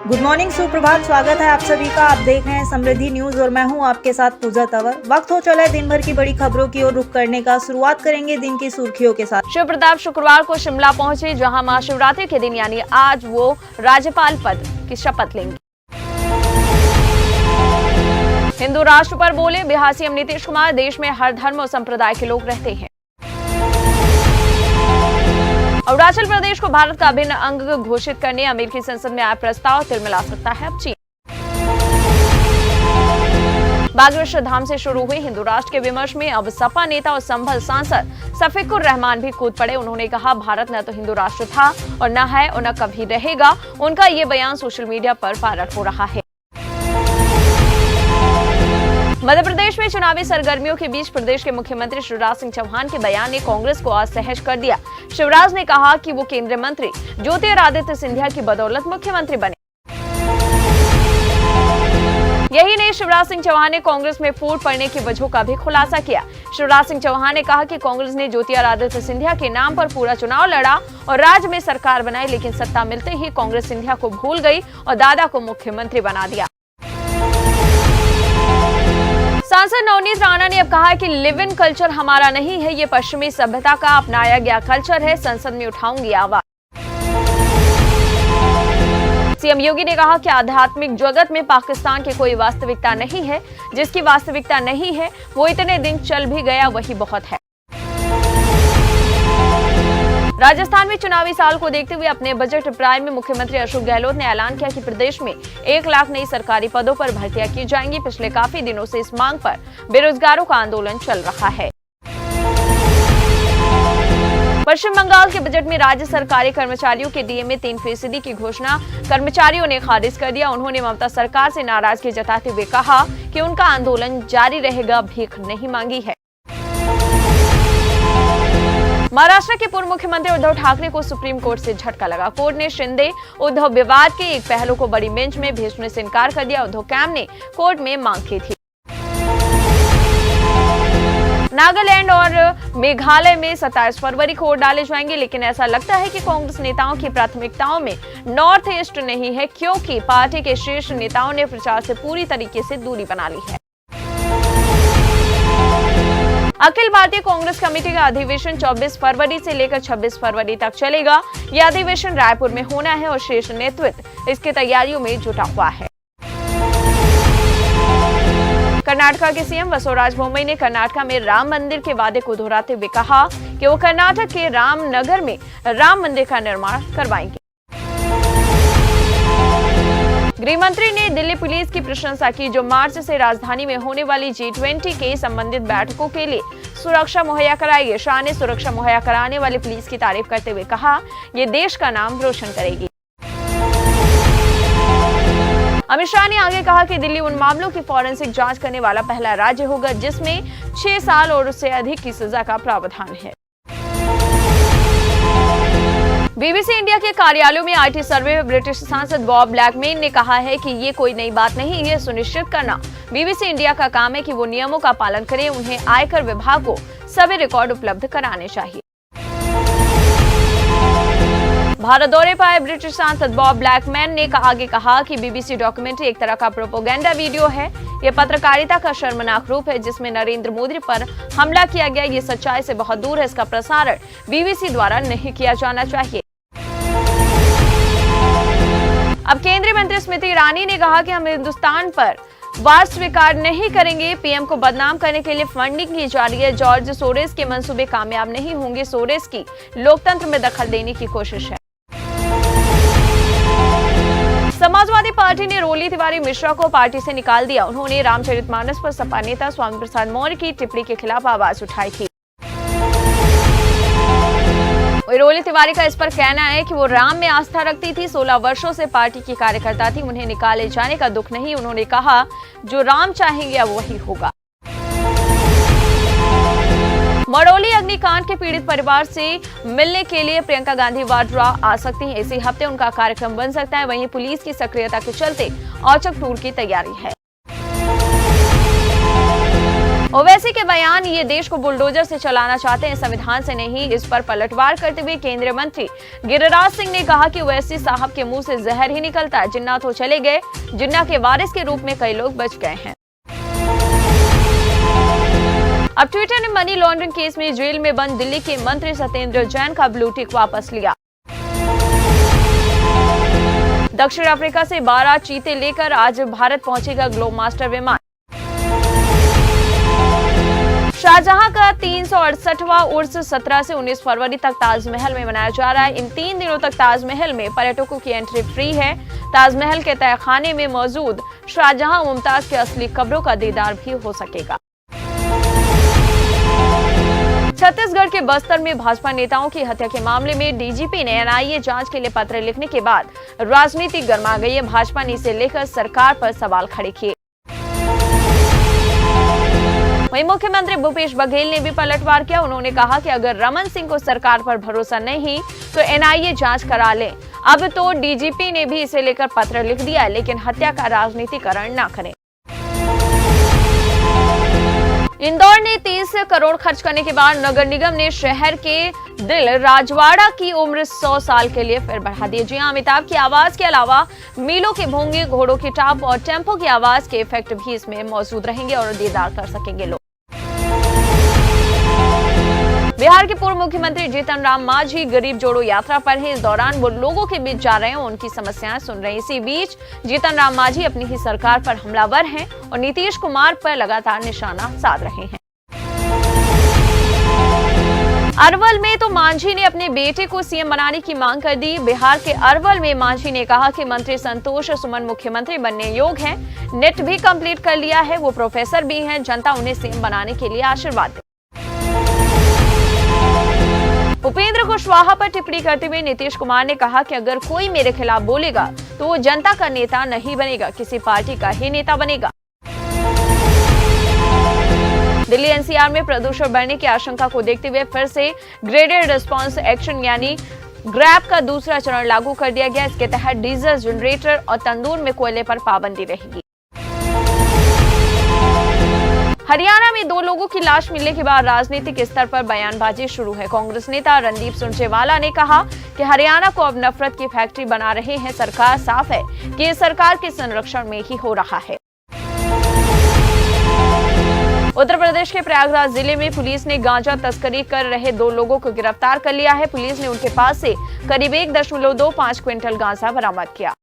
Good morning, सुप्रभात। स्वागत है आप सभी का। आप देख रहे हैं समृद्धि न्यूज और मैं हूं आपके साथ पूजा तंवर। वक्त हो चला है दिन भर की बड़ी खबरों की ओर रुख करने का। शुरुआत करेंगे दिन की सुर्खियों के साथ। शिव प्रताप शुक्रवार को शिमला पहुंचे, जहां महाशिवरात्रि के दिन यानी आज वो राज्यपाल पद की शपथ लेंगे। हिंदू राष्ट्र पर बोले बिहार सीएम नीतीश कुमार, देश में हर धर्म और संप्रदाय के लोग रहते हैं। अरुणाचल प्रदेश को भारत का अभिन्न अंग घोषित करने अमेरिकी संसद में आया प्रस्ताव तिलमिला सकता है अब चीन। बागेश्वर धाम से शुरू हुई हिंदू राष्ट्र के विमर्श में अब सपा नेता और संभल सांसद शफीकुर रहमान भी कूद पड़े। उन्होंने कहा, भारत न तो हिंदू राष्ट्र था और न है और न कभी रहेगा। उनका ये बयान सोशल मीडिया पर वायरल हो रहा है। मध्य प्रदेश में चुनावी सरगर्मियों के बीच प्रदेश के मुख्यमंत्री शिवराज सिंह चौहान के बयान ने कांग्रेस को असहज कर दिया। शिवराज ने कहा कि वो केंद्रीय मंत्री ज्योतिरादित्य सिंधिया की बदौलत मुख्यमंत्री बने। यही नहीं, शिवराज सिंह चौहान ने कांग्रेस में फूट पड़ने की वजह का भी खुलासा किया। शिवराज सिंह चौहान ने कहा कि कांग्रेस ने ज्योतिरादित्य सिंधिया के नाम पर पूरा चुनाव लड़ा और राज्य में सरकार बनाई, लेकिन सत्ता मिलते ही कांग्रेस सिंधिया को भूल गई और दादा को मुख्यमंत्री बना दिया। सांसद नवनीत राणा ने अब कहा कि लिव इन कल्चर हमारा नहीं है, ये पश्चिमी सभ्यता का अपनाया गया कल्चर है। संसद में उठाऊंगी आवाज। सीएम योगी ने कहा कि आध्यात्मिक जगत में पाकिस्तान की कोई वास्तविकता नहीं है। जिसकी वास्तविकता नहीं है वो इतने दिन चल भी गया वही बहुत है। राजस्थान में चुनावी साल को देखते हुए अपने बजट अप्रैल में मुख्यमंत्री अशोक गहलोत ने ऐलान किया कि प्रदेश में 1 लाख नई सरकारी पदों पर भर्तियां की जाएंगी। पिछले काफी दिनों से इस मांग पर बेरोजगारों का आंदोलन चल रहा है। पश्चिम बंगाल के बजट में राज्य सरकारी कर्मचारियों के डीए में 3% की घोषणा कर्मचारियों ने खारिज कर दिया। उन्होंने ममता सरकार से नाराजगी जताते हुए कहा कि उनका आंदोलन जारी रहेगा, भीख नहीं मांगी है। महाराष्ट्र के पूर्व मुख्यमंत्री उद्धव ठाकरे को सुप्रीम कोर्ट से झटका लगा। कोर्ट ने शिंदे उद्धव विवाद के एक पहलू को बड़ी बेंच में भेजने से इनकार कर दिया। उद्धव कैम्प ने कोर्ट में मांग की थी। नागालैंड और मेघालय में 27 फरवरी को वोट डाले जाएंगे, लेकिन ऐसा लगता है कि कांग्रेस नेताओं की प्राथमिकताओं में नॉर्थ ईस्ट नहीं है, क्योंकि पार्टी के शीर्ष नेताओं ने प्रचार से पूरी तरीके से दूरी बना ली है। अखिल भारतीय कांग्रेस कमेटी का अधिवेशन 24 फरवरी से लेकर 26 फरवरी तक चलेगा। यह अधिवेशन रायपुर में होना है और शीर्ष नेतृत्व इसकी तैयारियों में जुटा हुआ है। कर्नाटक के सीएम बसवराज बोम्मई ने कर्नाटक में राम मंदिर के वादे को दोहराते हुए कहा कि वो कर्नाटक के रामनगर में राम मंदिर का निर्माण करवाएंगे। गृह मंत्री ने दिल्ली पुलिस की प्रशंसा की, जो मार्च से राजधानी में होने वाली G20 के संबंधित बैठकों के लिए सुरक्षा मुहैया कराएगी। शाह ने सुरक्षा मुहैया कराने वाली पुलिस की तारीफ करते हुए कहा, ये देश का नाम रोशन करेगी। अमित शाह ने आगे कहा कि दिल्ली उन मामलों की फॉरेंसिक जांच करने वाला पहला राज्य होगा जिसमें 6 साल और उससे अधिक की सजा का प्रावधान है। बीबीसी इंडिया के कार्यालयों में आईटी सर्वे में ब्रिटिश सांसद बॉब ब्लैकमैन ने कहा है कि ये कोई नई बात नहीं है। सुनिश्चित करना बीबीसी इंडिया का काम है कि वो नियमों का पालन करें। उन्हें आयकर विभाग को सभी रिकॉर्ड उपलब्ध कराने चाहिए। भारत दौरे पर आए ब्रिटिश सांसद बॉब ब्लैकमैन ने आगे कहा कि बीबीसी डॉक्यूमेंट्री एक तरह का प्रोपेगेंडा वीडियो है। ये पत्रकारिता का शर्मनाक रूप है जिसमें नरेंद्र मोदी पर हमला किया गया। ये सच्चाई से बहुत दूर है। इसका प्रसारण बीबीसी द्वारा नहीं किया जाना चाहिए। अब केंद्रीय मंत्री स्मृति ईरानी ने कहा कि हम हिंदुस्तान पर वार स्वीकार नहीं करेंगे। पीएम को बदनाम करने के लिए फंडिंग की जा रही है। जॉर्ज सोरेस के मंसूबे कामयाब नहीं होंगे। सोरेस की लोकतंत्र में दखल देने की कोशिश है। समाजवादी पार्टी ने रोली तिवारी मिश्रा को पार्टी से निकाल दिया। उन्होंने रामचरितमानस पर सपा नेता स्वामी प्रसाद मौर्य की टिप्पणी के खिलाफ आवाज उठाई थी। रोली तिवारी का इस पर कहना है कि वो राम में आस्था रखती थी, 16 वर्षों से पार्टी की कार्यकर्ता थी, उन्हें निकाले जाने का दुख नहीं। उन्होंने कहा, जो राम चाहेंगे अब वही होगा। मड़ौली अग्निकांड के पीड़ित परिवार से मिलने के लिए प्रियंका गांधी वाड्रा आ सकती हैं। इसी हफ्ते उनका कार्यक्रम बन सकता है। वहीं पुलिस की सक्रियता के चलते औचक टूर की तैयारी है। ओवैसी के बयान, ये देश को बुलडोजर से चलाना चाहते हैं, संविधान से नहीं। इस पर पलटवार करते हुए केंद्रीय मंत्री गिरिराज सिंह ने कहा कि ओवैसी साहब के मुंह से जहर ही निकलता है। जिन्ना तो चले गए, जिन्ना के वारिस के रूप में कई लोग बच गए हैं। अब ट्विटर ने मनी लॉन्ड्रिंग केस में जेल में बंद दिल्ली के मंत्री सत्येंद्र जैन का ब्लू टिक वापस लिया। दक्षिण अफ्रीका से 12 चीते लेकर आज भारत पहुंचेगा ग्लोब मास्टर विमान। शाहजहां का 368वां उर्स 17 से 19 फरवरी तक ताजमहल में मनाया जा रहा है। इन 3 दिनों तक ताजमहल में पर्यटकों की एंट्री फ्री है। ताजमहल के तहखाने में मौजूद शाहजहां मुमताज के असली कब्रों का दीदार भी हो सकेगा। छत्तीसगढ़ के बस्तर में भाजपा नेताओं की हत्या के मामले में डीजीपी ने एनआईए जांच के लिए पत्र लिखने के बाद राजनीति गर्मा गई है। भाजपा ने इसे लेकर सरकार पर सवाल खड़े किए। वहीं मुख्यमंत्री भूपेश बघेल ने भी पलटवार किया। उन्होंने कहा कि अगर रमन सिंह को सरकार पर भरोसा नहीं तो एनआईए जांच करा ले। अब तो डीजीपी ने भी इसे लेकर पत्र लिख दिया, लेकिन हत्या का राजनीतिकरण न करें। इंदौर ने 30 करोड़ खर्च करने के बाद नगर निगम ने शहर के दिल राजवाड़ा की उम्र 100 साल के लिए फिर बढ़ा दी। जी हां, अमिताभ की आवाज के अलावा मीलों के भोंगे, घोड़ों की टाप और टेम्पो की आवाज के इफेक्ट भी इसमें मौजूद रहेंगे और दीदार कर सकेंगे लोग। बिहार के पूर्व मुख्यमंत्री जीतन राम मांझी गरीब जोड़ो यात्रा पर हैं। इस दौरान वो लोगों के बीच जा रहे हैं, उनकी समस्याएं सुन रहे हैं। इसी बीच जीतन राम मांझी अपनी ही सरकार पर हमलावर हैं और नीतीश कुमार पर लगातार निशाना साध रहे हैं। अरवल में तो मांझी ने अपने बेटे को सीएम बनाने की मांग कर दी। बिहार के अरवल में मांझी ने कहा कि मंत्री संतोष सुमन मुख्यमंत्री बनने योग्य हैं। नेट भी कंप्लीट कर लिया है, वो प्रोफेसर भी हैं। जनता उन्हें सीएम बनाने के लिए आशीर्वाद दे। उपेंद्र कुशवाहा पर टिप्पणी करते हुए नीतीश कुमार ने कहा कि अगर कोई मेरे खिलाफ बोलेगा तो वो जनता का नेता नहीं बनेगा, किसी पार्टी का ही नेता बनेगा। दिल्ली एनसीआर में प्रदूषण बढ़ने की आशंका को देखते हुए फिर से ग्रेडेड रिस्पांस एक्शन यानी ग्रैप का दूसरा चरण लागू कर दिया गया। इसके तहत डीजल जनरेटर और तंदूर में कोयले पर पाबंदी रहेगी। हरियाणा में 2 लोगों की लाश मिलने के बाद राजनीतिक स्तर पर बयानबाजी शुरू है। कांग्रेस नेता रणदीप सुरजेवाला ने कहा कि हरियाणा को अब नफरत की फैक्ट्री बना रहे हैं। सरकार साफ है कि ये सरकार के संरक्षण में ही हो रहा है। उत्तर प्रदेश के प्रयागराज जिले में पुलिस ने गांजा तस्करी कर रहे 2 लोगों को गिरफ्तार कर लिया है। पुलिस ने उनके पास से करीब 1.25 क्विंटल गांजा बरामद किया।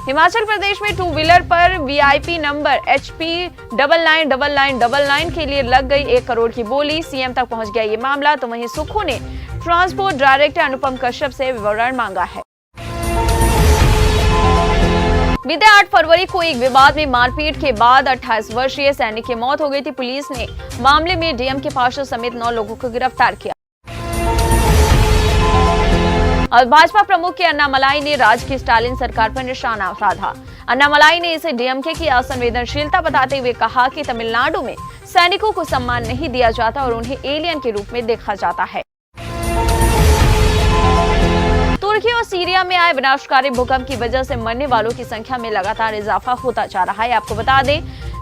हिमाचल प्रदेश में 2 व्हीलर पर वीआईपी नंबर HP 999999 के लिए लग गई 1 करोड़ की बोली। सीएम तक पहुंच गया ये मामला। तो वहीं सुक्खू ने ट्रांसपोर्ट डायरेक्टर अनुपम कश्यप से विवरण मांगा है। बीते 8 फरवरी को एक विवाद में मारपीट के बाद 28 वर्षीय सैनिक की मौत हो गई थी। पुलिस ने मामले में डीएम के पार्षद समेत 9 लोगों को गिरफ्तार किया। और भाजपा प्रमुख के अन्नामलाई ने राज्य की स्टालिन सरकार पर निशाना साधा। अन्नामलाई ने इसे डीएमके की असंवेदनशीलता बताते हुए कहा कि तमिलनाडु में सैनिकों को सम्मान नहीं दिया जाता और उन्हें एलियन के रूप में देखा जाता है। तुर्की और सीरिया में आए विनाशकारी भूकंप की वजह से मरने वालों की संख्या में लगातार इजाफा होता जा रहा है। आपको बता दें,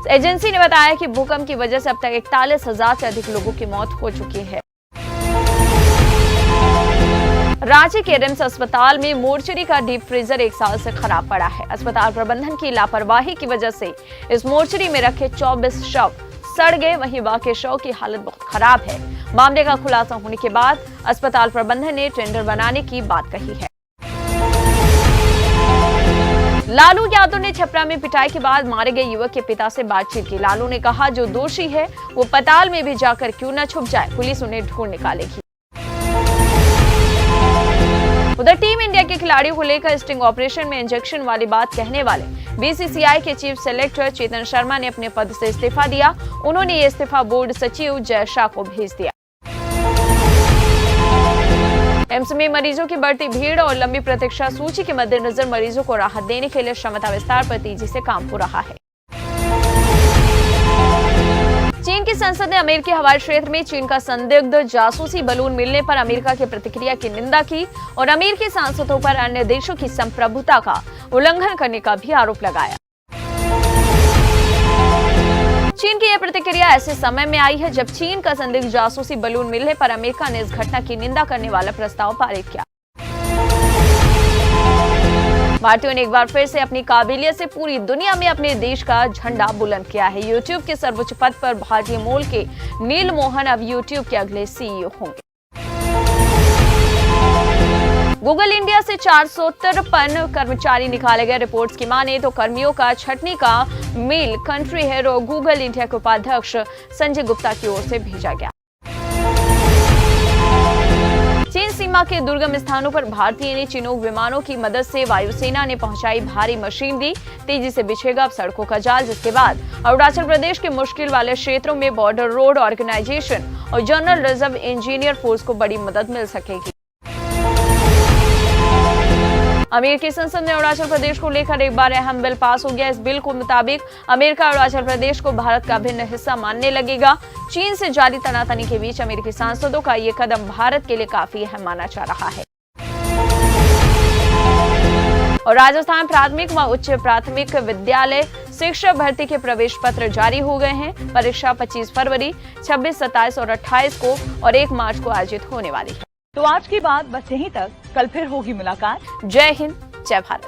एजेंसी ने बताया कि भूकंप की वजह से अब तक 41,000 से अधिक लोगों की मौत हो चुकी है। रांची के रिम्स अस्पताल में मोर्चरी का डीप फ्रीजर 1 साल से खराब पड़ा है। अस्पताल प्रबंधन की लापरवाही की वजह से इस मोर्चरी में रखे 24 शव सड़ गए। वहीं बाकी शव की हालत बहुत खराब है। मामले का खुलासा होने के बाद अस्पताल प्रबंधन ने टेंडर बनाने की बात कही है। लालू यादव ने छपरा में पिटाई के बाद मारे गए युवक के पिता से बातचीत की। लालू ने कहा जो दोषी है वो पताल में भी जाकर क्यों न छुप जाए, पुलिस उन्हें ढूंढ निकालेगी। उधर टीम इंडिया के खिलाड़ियों को लेकर स्टिंग ऑपरेशन में इंजेक्शन वाली बात कहने वाले बीसीसीआई के चीफ सेलेक्टर चेतन शर्मा ने अपने पद से इस्तीफा दिया। उन्होंने ये इस्तीफा बोर्ड सचिव जय शाह को भेज दिया। एम्स में मरीजों की बढ़ती भीड़ और लंबी प्रतीक्षा सूची के मद्देनजर मरीजों को राहत देने के लिए क्षमता विस्तार पर तेजी से काम हो रहा है। चीन की संसद ने अमेरिकी हवाई क्षेत्र में चीन का संदिग्ध जासूसी बलून मिलने पर अमेरिका की प्रतिक्रिया की निंदा की और अमेरिकी सांसदों पर अन्य देशों की संप्रभुता का उल्लंघन करने का भी आरोप लगाया। चीन की यह प्रतिक्रिया ऐसे समय में आई है जब चीन का संदिग्ध जासूसी बलून मिलने पर अमेरिका ने इस घटना की निंदा करने वाला प्रस्ताव पारित किया। भारतीयों ने एक बार फिर से अपनी काबिलियत से पूरी दुनिया में अपने देश का झंडा बुलंद किया है। यूट्यूब के सर्वोच्च पद पर भारतीय मूल के नील मोहन अब यूट्यूब के अगले सीईओ होंगे। गूगल इंडिया से 453 कर्मचारी निकाले गए। रिपोर्ट्स की माने तो कर्मियों का छटनी का मेल कंट्री हेड और गूगल इंडिया के उपाध्यक्ष संजय गुप्ता की ओर से भेजा गया। चीन सीमा के दुर्गम स्थानों पर भारतीय चिनूक विमानों की मदद से वायुसेना ने पहुंचाई भारी मशीनरी। तेजी से बिछेगा अब सड़कों का जाल, जिसके बाद अरुणाचल प्रदेश के मुश्किल वाले क्षेत्रों में बॉर्डर रोड ऑर्गेनाइजेशन और जनरल रिजर्व इंजीनियर फोर्स को बड़ी मदद मिल सकेगी। अमेरिकी संसद में अरुणाचल प्रदेश को लेकर एक बार अहम बिल पास हो गया। इस बिल के मुताबिक अमेरिका अरुणाचल प्रदेश को भारत का अभिन्न हिस्सा मानने लगेगा। चीन से जारी तनातनी के बीच अमेरिकी सांसदों का ये कदम भारत के लिए काफी अहम माना जा रहा है। और राजस्थान प्राथमिक व उच्च प्राथमिक विद्यालय शिक्षक भर्ती के प्रवेश पत्र जारी हो गए हैं। परीक्षा 25 फरवरी, 26, 27 और 28 को और 1 मार्च को आयोजित होने वाली है। तो आज की बात बस यहीं तक। कल फिर होगी मुलाकात। जय हिंद, जय भारत।